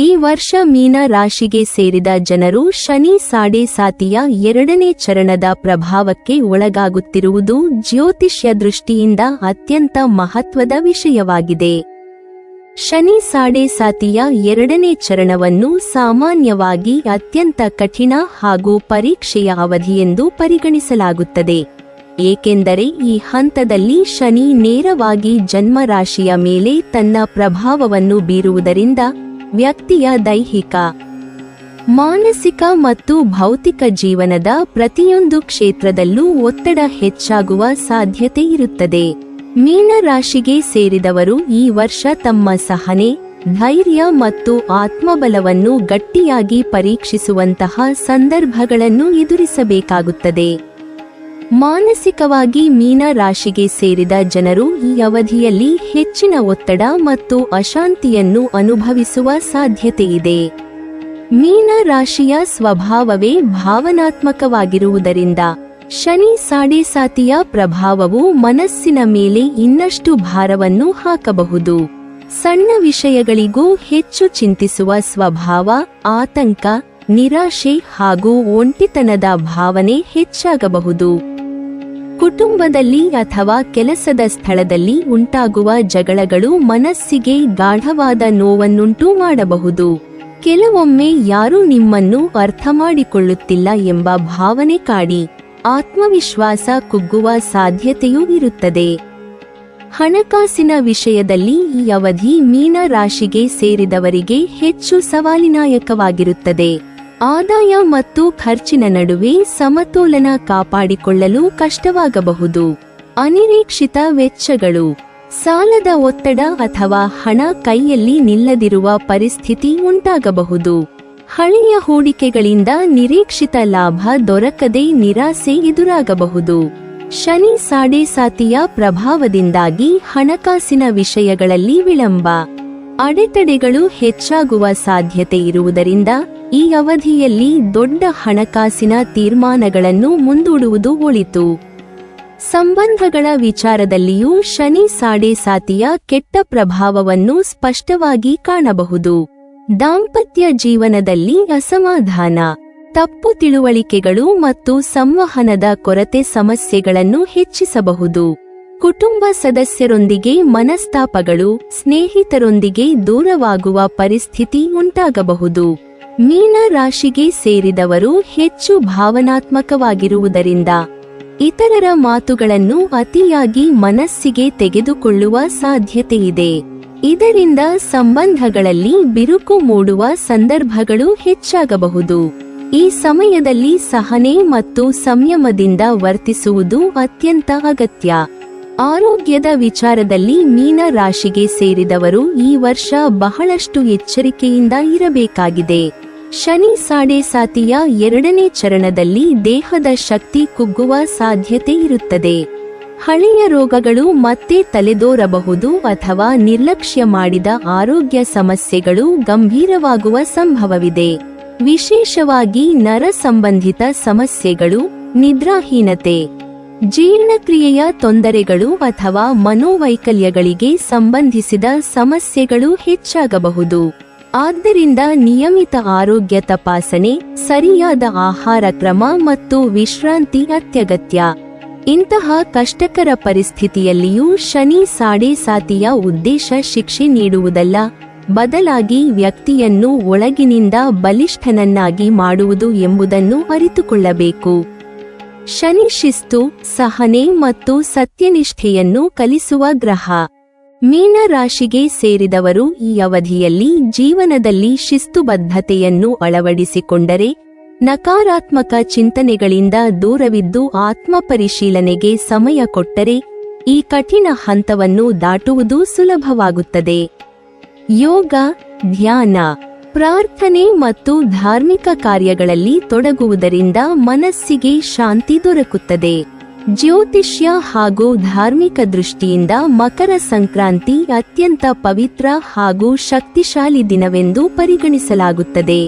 ಈ ವರ್ಷ ಮೀನ ರಾಶಿಗೆ ಸೇರಿದ ಜನರು ಶನಿ ಸಾಡೆ ಸಾತಿಯ 2ನೇ ಚರಣದ ಪ್ರಭಾವಕ್ಕೆ ಒಳಗಾಗುತ್ತಿರುವುದು ಜ್ಯೋತಿಷ್ಯ ದೃಷ್ಟಿಯಿಂದ ಅತ್ಯಂತ ಮಹತ್ವದ ವಿಷಯವಾಗಿದೆ. ಶನಿ ಸಾಡೆ ಸಾತಿಯ 2ನೇ ಚರಣವನ್ನು ಸಾಮಾನ್ಯವಾಗಿ ಅತ್ಯಂತ ಕಠಿಣ ಹಾಗೂ ಪರೀಕ್ಷೆಯ ಅವಧಿಯೆಂದು ಪರಿಗಣಿಸಲಾಗುತ್ತದೆ, ಏಕೆಂದರೆ ಈ ಹಂತದಲ್ಲಿ ಶನಿ ನೇರವಾಗಿ ಜನ್ಮರಾಶಿಯ ಮೇಲೆ ತನ್ನ ಪ್ರಭಾವವನ್ನು ಬೀರುವುದರಿಂದ ವ್ಯಕ್ತಿಯ ದೈಹಿಕ, ಮಾನಸಿಕ ಮತ್ತು ಭೌತಿಕ ಜೀವನದ ಪ್ರತಿಯೊಂದು ಕ್ಷೇತ್ರದಲ್ಲೂ ಒತ್ತಡ ಹೆಚ್ಚಾಗುವ ಸಾಧ್ಯತೆ ಇರುತ್ತದೆ. ಮೀನ ರಾಶಿಗೆ ಸೇರಿದವರು ಈ ವರ್ಷ ತಮ್ಮ ಸಹನೆ, ಧೈರ್ಯ ಮತ್ತು ಆತ್ಮಬಲವನ್ನು ಗಟ್ಟಿಯಾಗಿ ಪರೀಕ್ಷಿಸುವಂತಹ ಸಂದರ್ಭಗಳನ್ನು ಎದುರಿಸಬೇಕಾಗುತ್ತದೆ. ಮಾನಸಿಕವಾಗಿ ಮೀನ ರಾಶಿಗೆ ಸೇರಿದ ಜನರು ಈ ಅವಧಿಯಲ್ಲಿ ಹೆಚ್ಚಿನ ಒತ್ತಡ ಮತ್ತು ಅಶಾಂತಿಯನ್ನು ಅನುಭವಿಸುವ ಸಾಧ್ಯತೆಯಿದೆ. ಮೀನ ರಾಶಿಯ ಸ್ವಭಾವವೇ ಭಾವನಾತ್ಮಕವಾಗಿರುವುದರಿಂದ ಶನಿ ಸಾಡೆ ಸಾತಿಯ ಪ್ರಭಾವವು ಮನಸ್ಸಿನ ಮೇಲೆ ಇನ್ನಷ್ಟು ಭಾರವನ್ನು ಹಾಕಬಹುದು. ಸಣ್ಣ ವಿಷಯಗಳಿಗೂ ಹೆಚ್ಚು ಚಿಂತಿಸುವ ಸ್ವಭಾವ, ಆತಂಕ, ನಿರಾಶೆ ಹಾಗೂ ಒಂಟಿತನದ ಭಾವನೆ ಹೆಚ್ಚಾಗಬಹುದು. ಕುಟುಂಬದಲ್ಲಿ ಅಥವಾ ಕೆಲಸದ ಸ್ಥಳದಲ್ಲಿ ಉಂಟಾಗುವ ಜಗಳಗಳು ಮನಸ್ಸಿಗೆ ಗಾಢವಾದ ನೋವನ್ನುಂಟು ಮಾಡಬಹುದು. ಕೆಲವೊಮ್ಮೆ ಯಾರೂ ನಿಮ್ಮನ್ನು ಅರ್ಥ ಮಾಡಿಕೊಳ್ಳುತ್ತಿಲ್ಲ ಎಂಬ ಭಾವನೆ ಕಾಡಿ ಆತ್ಮವಿಶ್ವಾಸ ಕುಗ್ಗುವ ಸಾಧ್ಯತೆಯೂ ಇರುತ್ತದೆ. ಹಣಕಾಸಿನ ವಿಷಯದಲ್ಲಿ ಈ ಅವಧಿ ಮೀನ ರಾಶಿಗೆ ಸೇರಿದವರಿಗೆ ಹೆಚ್ಚು ಸವಾಲಿನಾಯಕವಾಗಿರುತ್ತದೆ. ಆದಾಯ ಮತ್ತು ಖರ್ಚಿನ ನಡುವೆ ಸಮತೋಲನ ಕಾಪಾಡಿಕೊಳ್ಳಲು ಕಷ್ಟವಾಗಬಹುದು. ಅನಿರೀಕ್ಷಿತ ವೆಚ್ಚಗಳು, ಸಾಲದ ಒತ್ತಡ ಅಥವಾ ಹಣ ಕೈಯಲ್ಲಿ ನಿಲ್ಲದಿರುವ ಪರಿಸ್ಥಿತಿ ಉಂಟಾಗಬಹುದು. ಹಳೆಯ ಹೂಡಿಕೆಗಳಿಂದ ನಿರೀಕ್ಷಿತ ಲಾಭ ದೊರಕದೆ ನಿರಾಸೆ ಎದುರಾಗಬಹುದು. ಶನಿ ಸಾಡೆ ಸಾತಿಯ ಪ್ರಭಾವದಿಂದಾಗಿ ಹಣಕಾಸಿನ ವಿಷಯಗಳಲ್ಲಿ ವಿಳಂಬ, ಅಡೆತಡೆಗಳು ಹೆಚ್ಚಾಗುವ ಸಾಧ್ಯತೆ ಇರುವುದರಿಂದ ಈ ಅವಧಿಯಲ್ಲಿ ದೊಡ್ಡ ಹಣಕಾಸಿನ ತೀರ್ಮಾನಗಳನ್ನು ಮುಂದೂಡುವುದು ಒಳಿತು. ಸಂಬಂಧಗಳ ವಿಚಾರದಲ್ಲಿಯೂ ಶನಿ ಸಾಡೆ ಸಾತಿಯ ಕೆಟ್ಟ ಪ್ರಭಾವವನ್ನು ಸ್ಪಷ್ಟವಾಗಿ ಕಾಣಬಹುದು. ದಾಂಪತ್ಯ ಜೀವನದಲ್ಲಿ ಅಸಮಾಧಾನ, ತಪ್ಪು ತಿಳುವಳಿಕೆಗಳು ಮತ್ತು ಸಂವಹನದ ಕೊರತೆ ಸಮಸ್ಯೆಗಳನ್ನು ಹೆಚ್ಚಿಸಬಹುದು. ಕುಟುಂಬ ಸದಸ್ಯರೊಂದಿಗೆ ಮನಸ್ತಾಪಗಳು, ಸ್ನೇಹಿತರೊಂದಿಗೆ ದೂರವಾಗುವ ಪರಿಸ್ಥಿತಿ ಉಂಟಾಗಬಹುದು. ಮೀನ ರಾಶಿಗೆ ಸೇರಿದವರು ಹೆಚ್ಚು ಭಾವನಾತ್ಮಕವಾಗಿರುವುದರಿಂದ ಇತರರ ಮಾತುಗಳನ್ನು ಅತಿಯಾಗಿ ಮನಸ್ಸಿಗೆ ತೆಗೆದುಕೊಳ್ಳುವ ಸಾಧ್ಯತೆಯಿದೆ. ಇದರಿಂದ ಸಂಬಂಧಗಳಲ್ಲಿ ಬಿರುಕು ಮೂಡುವ ಸಂದರ್ಭಗಳು ಹೆಚ್ಚಾಗಬಹುದು. ಈ ಸಮಯದಲ್ಲಿ ಸಹನೆ ಮತ್ತು ಸಂಯಮದಿಂದ ವರ್ತಿಸುವುದು ಅತ್ಯಂತ ಅಗತ್ಯ. ಆರೋಗ್ಯದ ವಿಚಾರದಲ್ಲಿ ಮೀನ ರಾಶಿಗೆ ಸೇರಿದವರು ಈ ವರ್ಷ ಬಹಳಷ್ಟು ಎಚ್ಚರಿಕೆಯಿಂದ ಇರಬೇಕಾಗಿದೆ. ಶನಿ ಸಾಡೆ ಸಾತಿಯ 2ನೇ ಚರಣದಲ್ಲಿ ದೇಹದ ಶಕ್ತಿ ಕುಗ್ಗುವ ಸಾಧ್ಯತೆ ಇರುತ್ತದೆ. ಹಳೆಯ ರೋಗಗಳು ಮತ್ತೆ ತಲೆದೋರಬಹುದು ಅಥವಾ ನಿರ್ಲಕ್ಷ್ಯ ಮಾಡಿದ ಆರೋಗ್ಯ ಸಮಸ್ಯೆಗಳು ಗಂಭೀರವಾಗುವ ಸಂಭವವಿದೆ. ವಿಶೇಷವಾಗಿ ನರ ಸಂಬಂಧಿತ ಸಮಸ್ಯೆಗಳು, ನಿದ್ರಾಹೀನತೆ, ಜೀರ್ಣಕ್ರಿಯೆಯ ತೊಂದರೆಗಳು ಅಥವಾ ಮನೋವೈಕಲ್ಯಗಳಿಗೆ ಸಂಬಂಧಿಸಿದ ಸಮಸ್ಯೆಗಳು ಹೆಚ್ಚಾಗಬಹುದು. ಆದ್ದರಿಂದ ನಿಯಮಿತ ಆರೋಗ್ಯ ತಪಾಸಣೆ, ಸರಿಯಾದ ಆಹಾರ ಕ್ರಮ ಮತ್ತು ವಿಶ್ರಾಂತಿ ಅತ್ಯಗತ್ಯ. ಇಂತಹ ಕಷ್ಟಕರ ಪರಿಸ್ಥಿತಿಯಲ್ಲಿಯೂ ಶನಿ ಸಾಡೆ ಸಾತಿಯ ಉದ್ದೇಶ ಶಿಕ್ಷೆ ನೀಡುವುದಲ್ಲ, ಬದಲಾಗಿ ವ್ಯಕ್ತಿಯನ್ನು ಒಳಗಿನಿಂದ ಬಲಿಷ್ಠನನ್ನಾಗಿ ಮಾಡುವುದು ಎಂಬುದನ್ನು ಅರಿತುಕೊಳ್ಳಬೇಕು. ಶನಿ ಶಿಸ್ತು, ಸಹನೆ ಮತ್ತು ಸತ್ಯನಿಷ್ಠೆಯನ್ನು ಕಲಿಸುವ ಗ್ರಹ. ಮೀನ ರಾಶಿಗೆ ಸೇರಿದವರು ಈ ಅವಧಿಯಲ್ಲಿ ಜೀವನದಲ್ಲಿ ಶಿಸ್ತುಬದ್ಧತೆಯನ್ನು ಅಳವಡಿಸಿಕೊಂಡರೆ, ನಕಾರಾತ್ಮಕ ಚಿಂತನೆಗಳಿಂದ ದೂರವಿದ್ದು ಆತ್ಮಪರಿಶೀಲನೆಗೆ ಸಮಯ ಕೊಟ್ಟರೆ ಈ ಕಠಿಣ ಹಂತವನ್ನು ದಾಟುವುದು ಸುಲಭವಾಗುತ್ತದೆ. ಯೋಗ, ಧ್ಯಾನ, ಪ್ರಾರ್ಥನೆ ಮತ್ತು ಧಾರ್ಮಿಕ ಕಾರ್ಯಗಳಲ್ಲಿ ತೊಡಗುವುದರಿಂದ ಮನಸ್ಸಿಗೆ ಶಾಂತಿ ದೊರಕುತ್ತದೆ. ಜ್ಯೋತಿಷ್ಯ ಹಾಗೂ ಧಾರ್ಮಿಕ ದೃಷ್ಟಿಯಿಂದ ಮಕರ ಸಂಕ್ರಾಂತಿ ಅತ್ಯಂತ ಪವಿತ್ರ ಹಾಗೂ ಶಕ್ತಿಶಾಲಿ ದಿನವೆಂದು ಪರಿಗಣಿಸಲಾಗುತ್ತದೆ.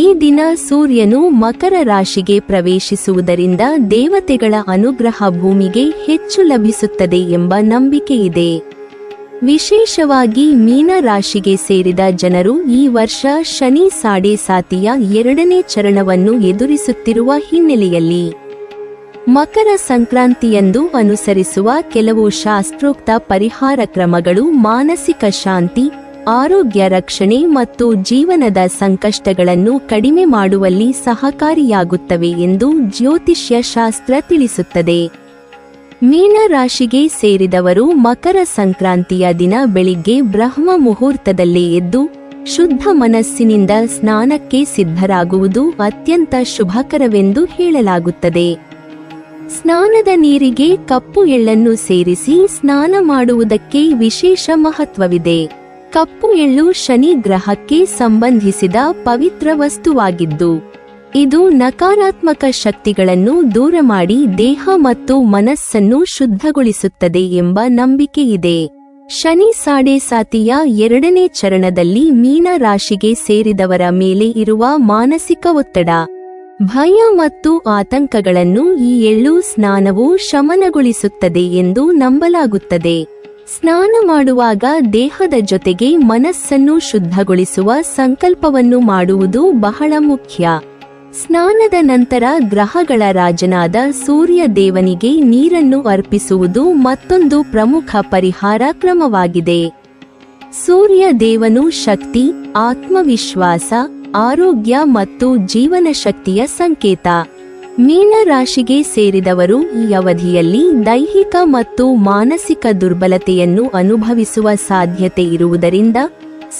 ಈ ದಿನ ಸೂರ್ಯನು ಮಕರ ರಾಶಿಗೆ ಪ್ರವೇಶಿಸುವುದರಿಂದ ದೇವತೆಗಳ ಅನುಗ್ರಹ ಭೂಮಿಗೆ ಹೆಚ್ಚು ಲಭಿಸುತ್ತದೆ ಎಂಬ ನಂಬಿಕೆಯಿದೆ. ವಿಶೇಷವಾಗಿ ಮೀನ ರಾಶಿಗೆ ಸೇರಿದ ಜನರು ಈ ವರ್ಷ ಶನಿ ಸಾಡೆ ಸಾತಿಯ 2ನೇ ಚರಣವನ್ನು ಎದುರಿಸುತ್ತಿರುವ ಹಿನ್ನೆಲೆಯಲ್ಲಿ ಮಕರ ಸಂಕ್ರಾಂತಿಯಂದು ಅನುಸರಿಸುವ ಕೆಲವು ಶಾಸ್ತ್ರೋಕ್ತ ಪರಿಹಾರ ಕ್ರಮಗಳು ಮಾನಸಿಕ ಶಾಂತಿ, ಆರೋಗ್ಯ ರಕ್ಷಣೆ ಮತ್ತು ಜೀವನದ ಸಂಕಷ್ಟಗಳನ್ನು ಕಡಿಮೆ ಮಾಡುವಲ್ಲಿ ಸಹಕಾರಿಯಾಗುತ್ತವೆ ಎಂದು ಜ್ಯೋತಿಷ್ಯ ಶಾಸ್ತ್ರ ತಿಳಿಸುತ್ತದೆ. ಮೀನ ರಾಶಿಗೆ ಸೇರಿದವರು ಮಕರ ಸಂಕ್ರಾಂತಿಯ ದಿನ ಬೆಳಿಗ್ಗೆ ಬ್ರಹ್ಮ ಮುಹೂರ್ತದಲ್ಲೇ ಎದ್ದು ಶುದ್ಧ ಮನಸ್ಸಿನಿಂದ ಸ್ನಾನಕ್ಕೆ ಸಿದ್ಧರಾಗುವುದು ಅತ್ಯಂತ ಶುಭಕರವೆಂದು ಹೇಳಲಾಗುತ್ತದೆ. ಸ್ನಾನದ ನೀರಿಗೆ ಕಪ್ಪು ಎಳ್ಳನ್ನು ಸೇರಿಸಿ ಸ್ನಾನ ಮಾಡುವುದಕ್ಕೆ ವಿಶೇಷ ಮಹತ್ವವಿದೆ. ಕಪ್ಪು ಎಳ್ಳು ಶನಿ ಗ್ರಹಕ್ಕೆ ಸಂಬಂಧಿಸಿದ ಪವಿತ್ರ ವಸ್ತುವಾಗಿದ್ದು, ಇದು ನಕಾರಾತ್ಮಕ ಶಕ್ತಿಗಳನ್ನು ದೂರ ಮಾಡಿ ದೇಹ ಮತ್ತು ಮನಸ್ಸನ್ನು ಶುದ್ಧಗೊಳಿಸುತ್ತದೆ ಎಂಬ ನಂಬಿಕೆಯಿದೆ. ಶನಿ ಸಾಡೆ ಸಾತಿಯ 2ನೇ ಚರಣದಲ್ಲಿ ಮೀನ ರಾಶಿಗೆ ಸೇರಿದವರ ಮೇಲೆ ಇರುವ ಮಾನಸಿಕ ಒತ್ತಡ, ಭಯ ಮತ್ತು ಆತಂಕಗಳನ್ನು ಈ ಎಳ್ಳು ಸ್ನಾನವು ಶಮನಗೊಳಿಸುತ್ತದೆ ಎಂದು ನಂಬಲಾಗುತ್ತದೆ. ಸ್ನಾನ ಮಾಡುವಾಗ ದೇಹದ ಜೊತೆಗೆ ಮನಸ್ಸನ್ನು ಶುದ್ಧಗೊಳಿಸುವ ಸಂಕಲ್ಪವನ್ನು ಮಾಡುವುದು ಬಹಳ ಮುಖ್ಯ. ಸ್ನಾನದ ನಂತರ ಗ್ರಹಗಳ ರಾಜನಾದ ಸೂರ್ಯ ದೇವನಿಗೆ ನೀರನ್ನು ಅರ್ಪಿಸುವುದು ಮತ್ತೊಂದು ಪ್ರಮುಖ ಪರಿಹಾರ ಕ್ರಮವಾಗಿದೆ. ಸೂರ್ಯ ದೇವನು ಶಕ್ತಿ, ಆತ್ಮವಿಶ್ವಾಸ, ಆರೋಗ್ಯ ಮತ್ತು ಜೀವನ ಶಕ್ತಿಯ ಸಂಕೇತ. ಮೀನ ರಾಶಿಗೆ ಸೇರಿದವರು ಈ ಅವಧಿಯಲ್ಲಿ ದೈಹಿಕ ಮತ್ತು ಮಾನಸಿಕ ದುರ್ಬಲತೆಯನ್ನು ಅನುಭವಿಸುವ ಸಾಧ್ಯತೆ ಇರುವುದರಿಂದ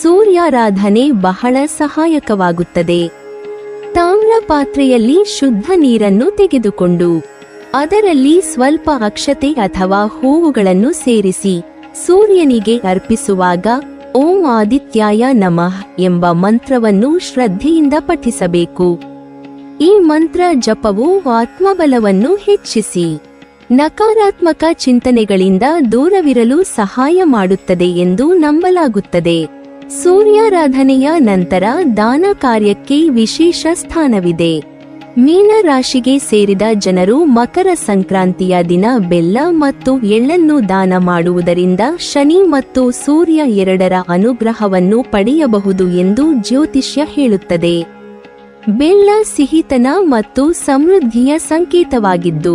ಸೂರ್ಯಾರಾಧನೆ ಬಹಳ ಸಹಾಯಕವಾಗುತ್ತದೆ. ತಾಮ್ರ ಪಾತ್ರೆಯಲ್ಲಿ ಶುದ್ಧ ನೀರನ್ನು ತೆಗೆದುಕೊಂಡು ಅದರಲ್ಲಿ ಸ್ವಲ್ಪ ಅಕ್ಷತೆ ಅಥವಾ ಹೂವುಗಳನ್ನು ಸೇರಿಸಿ ಸೂರ್ಯನಿಗೆ ಅರ್ಪಿಸುವಾಗ ಓಂ ಆದಿತ್ಯಾಯ ನಮಃ ಎಂಬ ಮಂತ್ರವನ್ನು ಶ್ರದ್ಧೆಯಿಂದ ಪಠಿಸಬೇಕು. ಈ ಮಂತ್ರ ಜಪವು ಆತ್ಮಬಲವನ್ನು ಹೆಚ್ಚಿಸಿ ನಕಾರಾತ್ಮಕ ಚಿಂತನೆಗಳಿಂದ ದೂರವಿರಲು ಸಹಾಯ ಮಾಡುತ್ತದೆ ಎಂದು ನಂಬಲಾಗುತ್ತದೆ. ಸೂರ್ಯಾರಾಧನೆಯ ನಂತರ ದಾನ ಕಾರ್ಯಕ್ಕೆ ವಿಶೇಷ ಸ್ಥಾನವಿದೆ. ಮೀನ ರಾಶಿಗೆ ಸೇರಿದ ಜನರು ಮಕರ ಸಂಕ್ರಾಂತಿಯ ದಿನ ಬೆಲ್ಲ ಮತ್ತು ಎಳ್ಳನ್ನು ದಾನ ಮಾಡುವುದರಿಂದ ಶನಿ ಮತ್ತು ಸೂರ್ಯ ಎರಡರ ಅನುಗ್ರಹವನ್ನು ಪಡೆಯಬಹುದು ಎಂದು ಜ್ಯೋತಿಷ್ಯ ಹೇಳುತ್ತದೆ. ಬೆಲ್ಲ ಸಿಹಿತನ ಮತ್ತು ಸಮೃದ್ಧಿಯ ಸಂಕೇತವಾಗಿದ್ದು,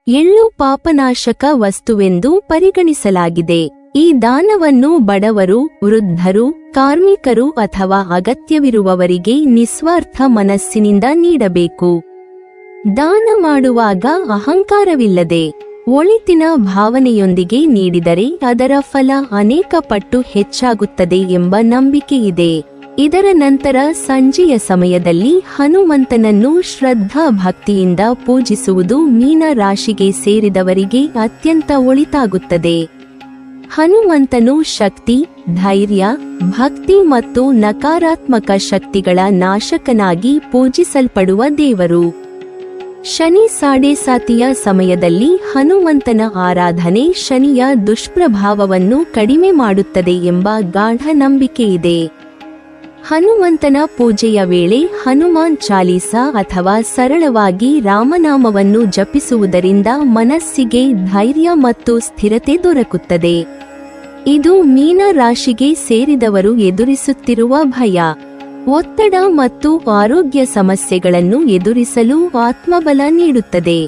ಎಳ್ಳು ಪಾಪನಾಶಕ ವಸ್ತುವೆಂದು ಪರಿಗಣಿಸಲಾಗಿದೆ. ಈ ದಾನವನ್ನು ಬಡವರು, ವೃದ್ಧರು, ಕಾರ್ಮಿಕರು ಅಥವಾ ಅಗತ್ಯವಿರುವವರಿಗೆ ನಿಸ್ವಾರ್ಥ ಮನಸ್ಸಿನಿಂದ ನೀಡಬೇಕು. ದಾನ ಮಾಡುವಾಗ ಅಹಂಕಾರವಿಲ್ಲದೆ ಒಳಿತಿನ ಭಾವನೆಯೊಂದಿಗೆ ನೀಡಿದರೆ ಅದರ ಫಲ ಅನೇಕ ಪಟ್ಟು ಹೆಚ್ಚಾಗುತ್ತದೆ ಎಂಬ ನಂಬಿಕೆಯಿದೆ. ಇದರ ನಂತರ ಸಂಜೆಯ ಸಮಯದಲ್ಲಿ ಹನುಮಂತನನ್ನು ಶ್ರದ್ಧಾ ಭಕ್ತಿಯಿಂದ ಪೂಜಿಸುವುದು ಮೀನ ರಾಶಿಗೆ ಸೇರಿದವರಿಗೆ ಅತ್ಯಂತ ಒಳಿತಾಗುತ್ತದೆ. ಹನುಮಂತನು ಶಕ್ತಿ, ಧೈರ್ಯ, ಭಕ್ತಿ ಮತ್ತು ನಕಾರಾತ್ಮಕ ಶಕ್ತಿಗಳ ನಾಶಕನಾಗಿ ಪೂಜಿಸಲ್ಪಡುವ ದೇವರು. ಶನಿ ಸಾಡೆ ಸಾತಿಯ ಸಮಯದಲ್ಲಿ ಹನುಮಂತನ ಆರಾಧನೆ ಶನಿಯ ದುಷ್ಪ್ರಭಾವವನ್ನು ಕಡಿಮೆ ಮಾಡುತ್ತದೆ ಎಂಬ ಗಾಢ ನಂಬಿಕೆಯಿದೆ. ಹನುಮಂತನ ಪೂಜೆಯ ವೇಳೆ ಹನುಮಾನ್ ಚಾಲೀಸಾ ಅಥವಾ ಸರಳವಾಗಿ ರಾಮನಾಮವನ್ನು ಜಪಿಸುವುದರಿಂದ ಮನಸ್ಸಿಗೆ ಧೈರ್ಯ ಮತ್ತು ಸ್ಥಿರತೆ ದೊರಕುತ್ತದೆ. ಇದು ಮೀನ ರಾಶಿಗೆ ಸೇರಿದವರು ಎದುರಿಸುತ್ತಿರುವ ಭಯ, ಒತ್ತಡ ಮತ್ತು ಆರೋಗ್ಯ ಸಮಸ್ಯೆಗಳನ್ನು ಎದುರಿಸಲು ಆತ್ಮಬಲ ನೀಡುತ್ತದೆ.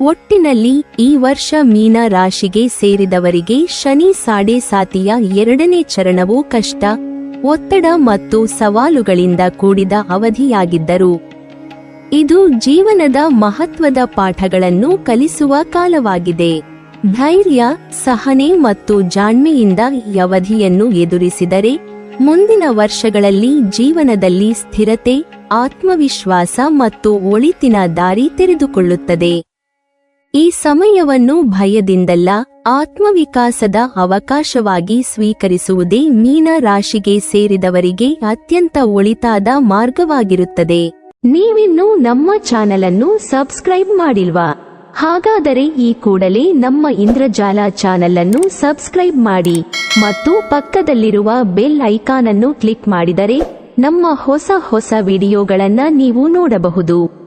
ಒಟ್ಟಿನಲ್ಲಿ ಈ ವರ್ಷ ಮೀನ ರಾಶಿಗೆ ಸೇರಿದವರಿಗೆ ಶನಿ ಸಾಡೆ ಸಾತಿಯ 2ನೇ ಚರಣವು ಕಷ್ಟ, ಒತ್ತಡ ಮತ್ತು ಸವಾಲುಗಳಿಂದ ಕೂಡಿದ ಅವಧಿಯಾಗಿದ್ದರು ಇದು ಜೀವನದ ಮಹತ್ವದ ಪಾಠಗಳನ್ನು ಕಲಿಸುವ ಕಾಲವಾಗಿದೆ. ಧೈರ್ಯ, ಸಹನೆ ಮತ್ತು ಜಾಣ್ಮೆಯಿಂದ ಈ ಅವಧಿಯನ್ನು ಎದುರಿಸಿದರೆ ಮುಂದಿನ ವರ್ಷಗಳಲ್ಲಿ ಜೀವನದಲ್ಲಿ ಸ್ಥಿರತೆ, ಆತ್ಮವಿಶ್ವಾಸ ಮತ್ತು ಒಳಿತಿನ ದಾರಿ ತೆರೆದುಕೊಳ್ಳುತ್ತದೆ. ಈ ಸಮಯವನ್ನು ಭಯದಿಂದಲ್ಲ, ಆತ್ಮವಿಕಾಸದ ಅವಕಾಶವಾಗಿ ಸ್ವೀಕರಿಸುವುದೇ ಮೀನ ರಾಶಿಗೆ ಸೇರಿದವರಿಗೆ ಅತ್ಯಂತ ಒಳಿತಾದ ಮಾರ್ಗವಾಗಿರುತ್ತದೆ. ನೀವಿನ್ನೂ ನಮ್ಮ ಚಾನೆಲ್ ಅನ್ನು ಸಬ್ಸ್ಕ್ರೈಬ್ ಮಾಡಿಲ್ವಾ? ಹಾಗಾದರೆ ಈ ಕೂಡಲೇ ನಮ್ಮ ಇಂದ್ರಜಾಲ ಚಾನೆಲ್ ಅನ್ನು ಸಬ್ಸ್ಕ್ರೈಬ್ ಮಾಡಿ ಮತ್ತು ಪಕ್ಕದಲ್ಲಿರುವ ಬೆಲ್ ಐಕಾನ್ ಅನ್ನು ಕ್ಲಿಕ್ ಮಾಡಿದರೆ ನಮ್ಮ ಹೊಸ ವಿಡಿಯೋಗಳನ್ನು ನೀವು ನೋಡಬಹುದು.